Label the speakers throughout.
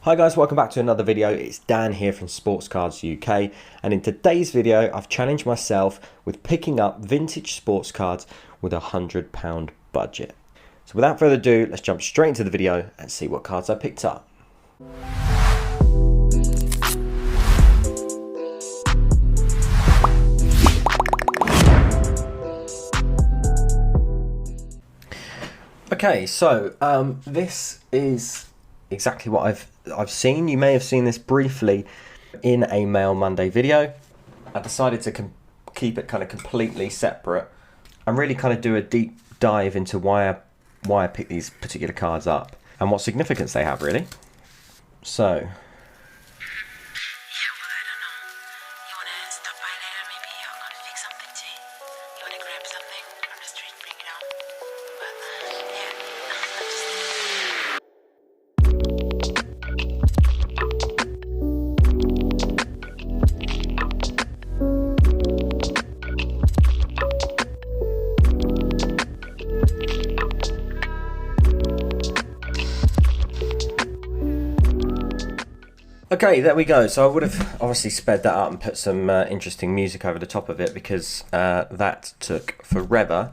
Speaker 1: Hi guys, welcome back to another video. It's Dan here from SportsCards UK, and in today's video I've challenged myself with picking up vintage sports cards with a £100 budget. So without further ado, let's jump straight into the video and see what cards I picked up. Okay, so this is exactly what I've seen. You may have seen this briefly in a Mail Monday video. I decided to keep it kind of completely separate and really kind of do a deep dive into why I picked these particular cards up and what significance they have, really. So okay, there we go. So I would have obviously sped that up and put some interesting music over the top of it because that took forever.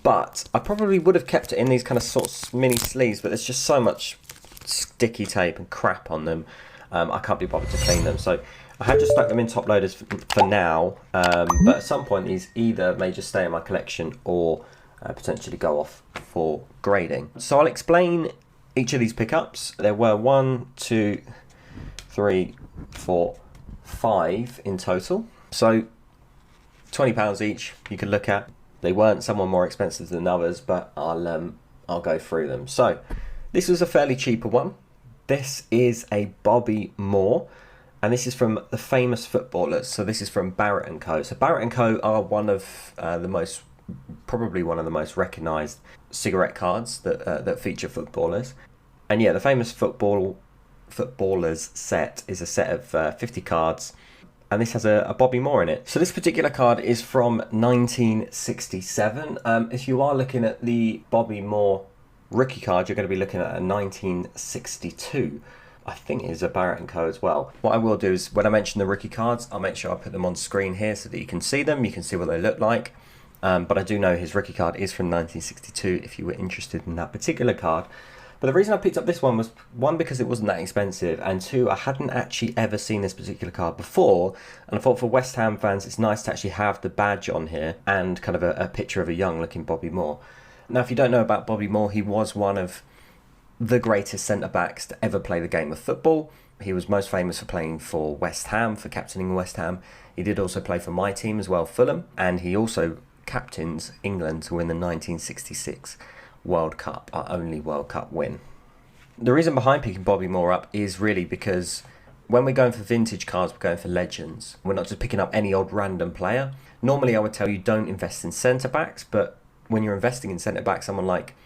Speaker 1: But I probably would have kept it in these kind of sort of mini sleeves, but there's just so much sticky tape and crap on them. I can't be bothered to clean them. So I have just stuck them in top loaders for now. But at some point these either may just stay in my collection or potentially go off for grading. So I'll explain each of these pickups. There were 1, 2, 3, 4, 5 in total. So £20 each you could look at. They weren't some were more expensive than others, but I'll go through them. So this was a fairly cheaper one. This is a Bobby Moore, and this is from the Famous Footballers. So this is from Barrett & Co. So Barrett & Co are one of probably one of the most recognised cigarette cards that feature footballers. And yeah, the Famous Footballers set is a set of 50 cards, and this has a Bobby Moore in it. So this particular card is from 1967. If you are looking at the Bobby Moore rookie card, you're going to be looking at a 1962. I think it is a Barrett & Co as well. What I will do is when I mention the rookie cards, I'll make sure I put them on screen here so that you can see them, you can see what they look like. But I do know his rookie card is from 1962 if you were interested in that particular card. But the reason I picked up this one was, one, because it wasn't that expensive, and two, I hadn't actually ever seen this particular card before, and I thought for West Ham fans it's nice to actually have the badge on here and kind of a picture of a young looking Bobby Moore. Now, if you don't know about Bobby Moore, he was one of the greatest centre-backs to ever play the game of football. He was most famous for playing for West Ham, for captaining West Ham. He did also play for my team as well, Fulham, and he also captains England to win the 1966 World Cup, our only World Cup win. The reason behind picking Bobby Moore up is really because when we're going for vintage cards, we're going for legends. We're not just picking up any odd random player. Normally I would tell you don't invest in centre-backs, but when you're investing in centre-backs, someone like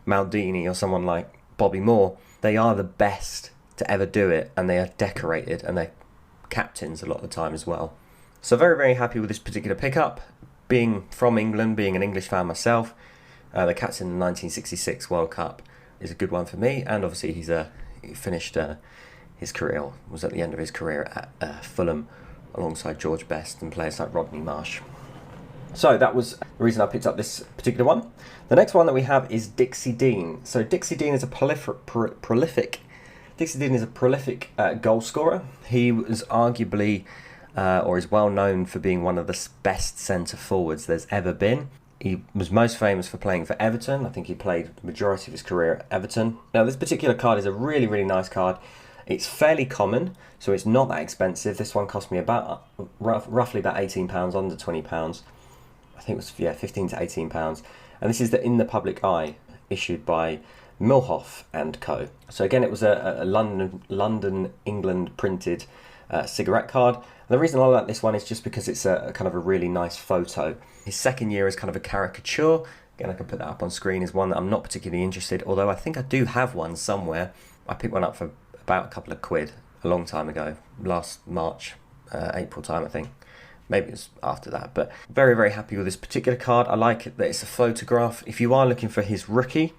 Speaker 1: Maldini or someone like Bobby Moore, they are the best to ever do it, and they are decorated, and they're captains a lot of the time as well. So very, very happy with this particular pickup. Being from England, being an English fan myself, the captain in the 1966 World Cup is a good one for me, and obviously he finished his career, was at the end of his career at Fulham alongside George Best and players like Rodney Marsh. So that was the reason I picked up this particular one. The next one that we have is Dixie Dean. So Dixie Dean is a prolific goal scorer. He was arguably or is well known for being one of the best centre forwards there's ever been. He was most famous for playing for Everton. I think he played the majority of his career at Everton. Now, this particular card is a really, really nice card. It's fairly common, so it's not that expensive. This one cost me about roughly about £18, under £20. I think it was 15 to £18. And this is in the public eye, issued by Milhoff and Co. So again, it was a London, England printed cigarette card. And the reason I like this one is just because it's a kind of a really nice photo. His second year is kind of a caricature. Again, I can put that up on screen, is one that I'm not particularly interested, although I think I do have one somewhere. I picked one up for about a couple of quid a long time ago, last March, April time I think. Maybe it's after that, but very, very happy with this particular card. I like it that it's a photograph. If you are looking for his rookie,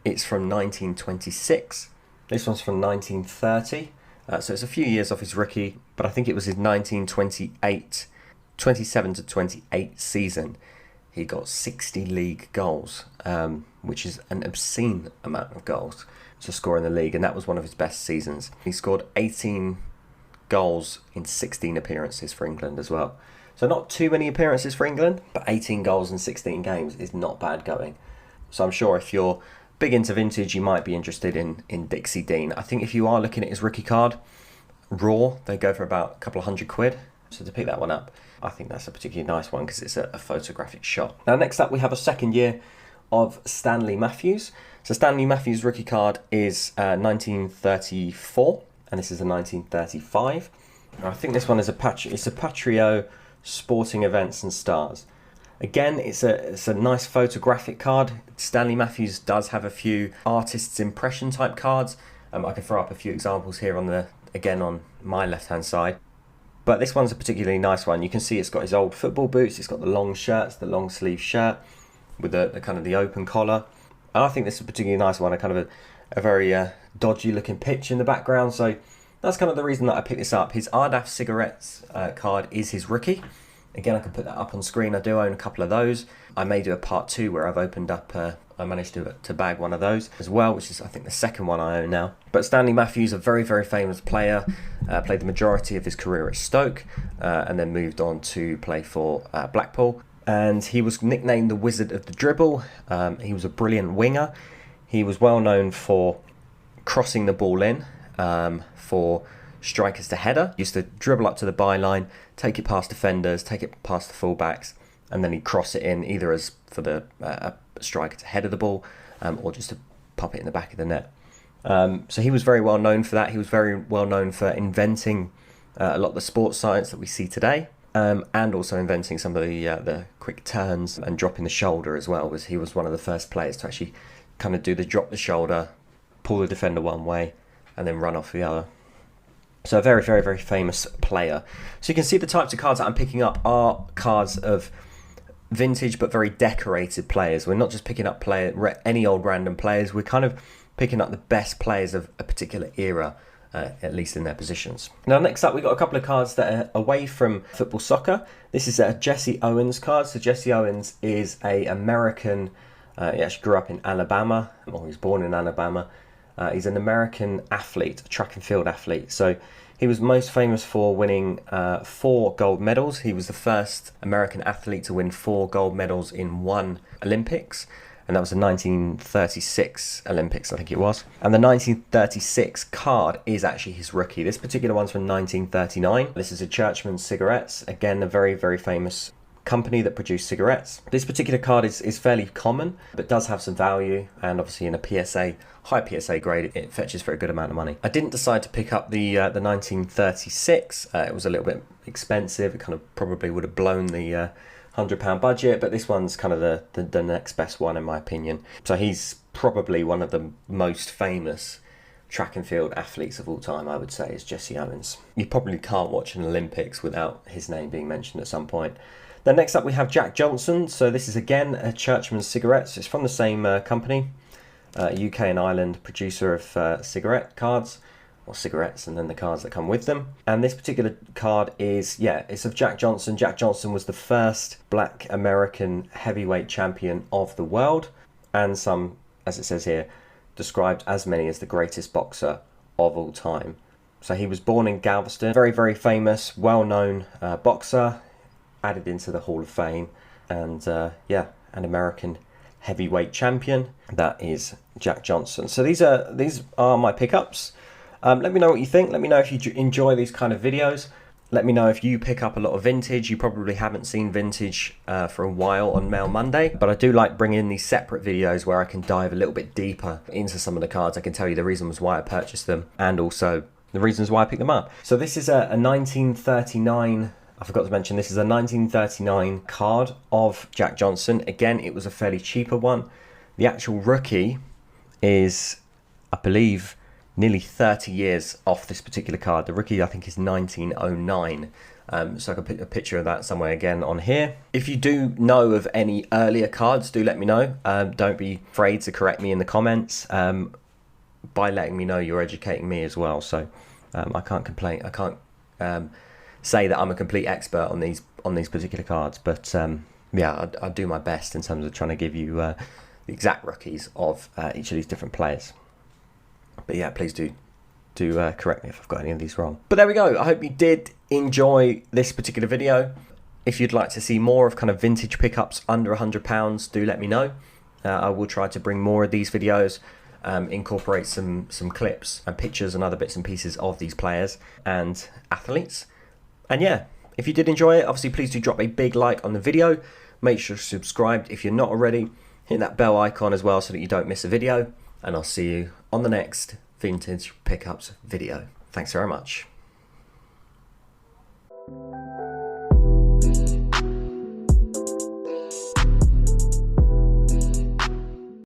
Speaker 1: it's from 1926. This one's from 1930. So it's a few years off his rookie, but I think it was his 27 to 28 season. He got 60 league goals, which is an obscene amount of goals to score in the league, and that was one of his best seasons. He scored 18 goals in 16 appearances for England as well. So not too many appearances for England, but 18 goals in 16 games is not bad going. So I'm sure if you're big into vintage, you might be interested in Dixie Dean. I think if you are looking at his rookie card, raw, they go for about a couple of £100. So to pick that one up, I think that's a particularly nice one because it's a photographic shot. Now next up we have a second year of Stanley Matthews. So Stanley Matthews' rookie card is 1934, and this is a 1935. I think this one is a Patrio Sporting Events and Stars. Again, it's a nice photographic card. Stanley Matthews does have a few artist's impression type cards. I can throw up a few examples here on my left hand side. But this one's a particularly nice one. You can see it's got his old football boots. It's got the long shirts, the long sleeve shirt with the kind of the open collar. And I think this is a particularly nice one. A very dodgy looking pitch in the background. So that's kind of the reason that I picked this up. His Ardaf Cigarettes card is his rookie. Again, I can put that up on screen. I do own a couple of those. I may do a part 2 where I've opened up, I managed to bag one of those as well, which is I think the second one I own now. But Stanley Matthews, a very, very famous player, played the majority of his career at Stoke and then moved on to play for Blackpool. And he was nicknamed the Wizard of the Dribble. He was a brilliant winger. He was well known for crossing the ball in, for strikers to header. He used to dribble up to the byline, take it past defenders, take it past the fullbacks, and then he'd cross it in either as for the striker to header the ball or just to pop it in the back of the net. So he was very well known for that. He was very well known for inventing a lot of the sports science that we see today, and also inventing some of the quick turns and dropping the shoulder as well. He was one of the first players to actually kind of do the drop the shoulder, pull the defender one way, and then run off the other. So a very, very, very famous player. So you can see the types of cards that I'm picking up are cards of vintage but very decorated players. We're not just picking up any old random players. We're kind of picking up the best players of a particular era, at least in their positions. Now next up we've got a couple of cards that are away from football soccer. This is a Jesse Owens card. So Jesse Owens is an American, he actually grew up in Alabama, or he was born in Alabama. He's an American athlete, a track and field athlete. So he was most famous for winning 4 gold medals. He was the first American athlete to win 4 gold medals in one Olympics. And that was the 1936 Olympics, I think it was. And the 1936 card is actually his rookie. This particular one's from 1939. This is a Churchman Cigarettes. Again, a very, very famous company that produce cigarettes. This particular card is fairly common, but does have some value, and obviously in a PSA, high PSA grade, it fetches for a good amount of money. I didn't decide to pick up the 1936. It was a little bit expensive. It kind of probably would have blown the £100 budget, but this one's kind of the next best one in my opinion. So he's probably one of the most famous track and field athletes of all time, I would say, is Jesse Owens. You probably can't watch an Olympics without his name being mentioned at some point. Then next up we have Jack Johnson. So this is again a Churchman Cigarettes. It's from the same company, UK and Ireland producer of cigarette cards, or cigarettes, and then the cards that come with them. And this particular card is, it's of Jack Johnson. Jack Johnson was the first black American heavyweight champion of the world, and some, as it says here, described as many as the greatest boxer of all time. So he was born in Galveston, very, very famous, well-known boxer, added into the Hall of Fame, and an American heavyweight champion. That is Jack Johnson. So these are my pickups. Let me know what you think. Let me know if you enjoy these kind of videos. Let me know if you pick up a lot of vintage. You probably haven't seen vintage for a while on Mail Monday, but I do like bringing in these separate videos where I can dive a little bit deeper into some of the cards. I can tell you the reasons why I purchased them and also the reasons why I picked them up. So this is a 1939, I forgot to mention, this is a 1939 card of Jack Johnson. Again, it was a fairly cheaper one. The actual rookie is, I believe, nearly 30 years off this particular card. The rookie, I think, is 1909. So I can put a picture of that somewhere again on here. If you do know of any earlier cards, do let me know. Don't be afraid to correct me in the comments. By letting me know, you're educating me as well. So I can't complain. I can't say that I'm a complete expert on these particular cards, but yeah, I do my best in terms of trying to give you the exact rookies of each of these different players. But yeah, please do correct me if I've got any of these wrong. But there we go. I hope you did enjoy this particular video. If you'd like to see more of kind of vintage pickups under £100, do let me know. I will try to bring more of these videos, incorporate some clips and pictures and other bits and pieces of these players and athletes. And yeah, if you did enjoy it, obviously please do drop a big like on the video. Make sure you're subscribed if you're not already. Hit that bell icon as well so that you don't miss a video. And I'll see you on the next vintage pickups video. Thanks very much.